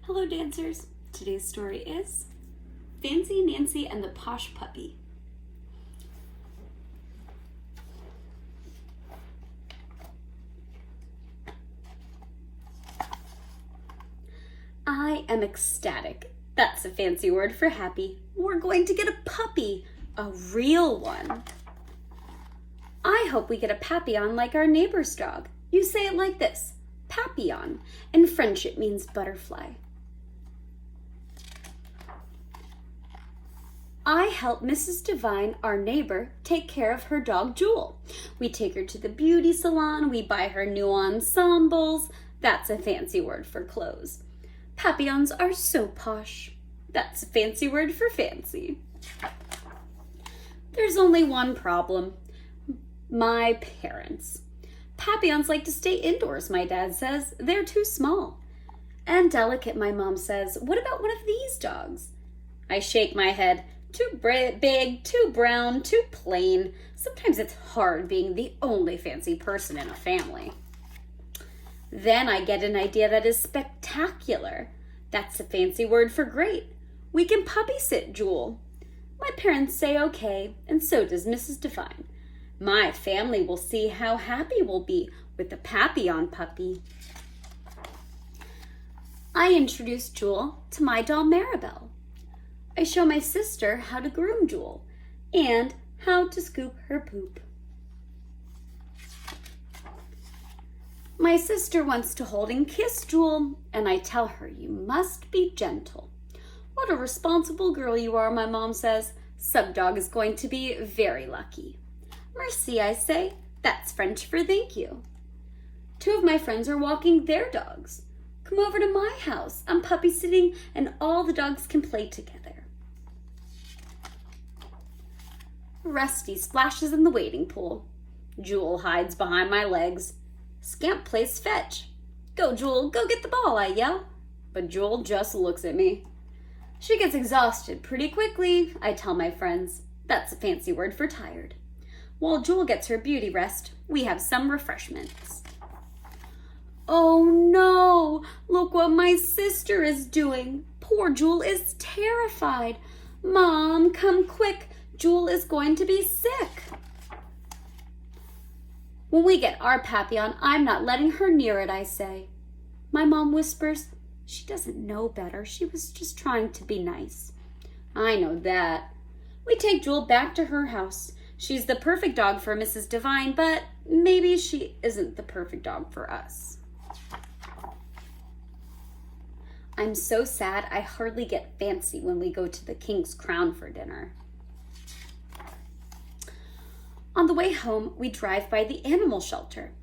Hello dancers! Today's story is Fancy Nancy and the Posh Puppy. I am ecstatic. That's a fancy word for happy. We're going to get a puppy, a real one. I hope we get a papillon like our neighbor's dog. You say it like this, papillon. In French it means butterfly. I help Mrs. Devine, our neighbor, take care of her dog Jewel. We take her to the beauty salon, we buy her new ensembles. That's a fancy word for clothes. Papillons are so posh. That's a fancy word for fancy. There's only one problem. My parents. Papillons like to stay indoors, my dad says. They're too small. And delicate, my mom says. What about one of these dogs? I shake my head. Too big, too brown, too plain. Sometimes it's hard being the only fancy person in a family. Then I get an idea that is spectacular. That's a fancy word for great. We can puppy sit Jewel. My parents say okay, and so does Mrs. Devine. My family will see how happy we'll be with the papillon puppy. I introduce Jewel to my doll Maribel. I show my sister how to groom Jewel and how to scoop her poop. My sister wants to hold and kiss Jewel, and I tell her you must be gentle. What a responsible girl you are, my mom says. Sub dog is going to be very lucky. Merci, I say. That's French for thank you. Two of my friends are walking their dogs. Come over to my house. I'm puppy sitting and all the dogs can play together. Rusty splashes in the wading pool. Jewel hides behind my legs. Scamp plays fetch. Go, Jewel, go get the ball, I yell. But Jewel just looks at me. She gets exhausted pretty quickly, I tell my friends. That's a fancy word for tired. While Jewel gets her beauty rest, we have some refreshments. Oh no, look what my sister is doing. Poor Jewel is terrified. Mom, come quick. Jewel is going to be sick. When we get our papillon, I'm not letting her near it, I say. My mom whispers, she doesn't know better. She was just trying to be nice. I know that. We take Jewel back to her house. She's the perfect dog for Mrs. Devine, but maybe she isn't the perfect dog for us. I'm so sad I hardly get fancy when we go to the King's Crown for dinner. On the way home, we drive by the animal shelter.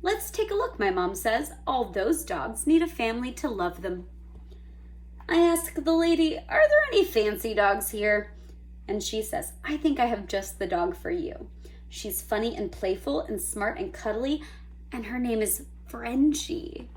Let's take a look, my mom says. All those dogs need a family to love them. I ask the lady, are there any fancy dogs here? And she says, I think I have just the dog for you. She's funny and playful and smart and cuddly, and her name is Frenchie.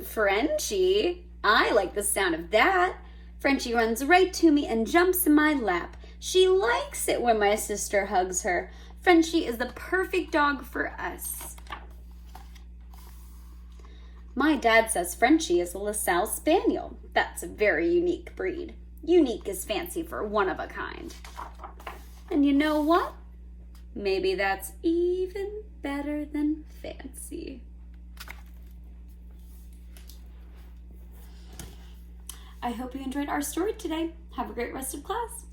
Frenchie? I like the sound of that. Frenchie runs right to me and jumps in my lap. She likes it when my sister hugs her. Frenchie is the perfect dog for us. My dad says Frenchie is a LaSalle Spaniel. That's a very unique breed. Unique is fancy for one of a kind. And you know what? Maybe that's even better than fancy. I hope you enjoyed our story today. Have a great rest of class.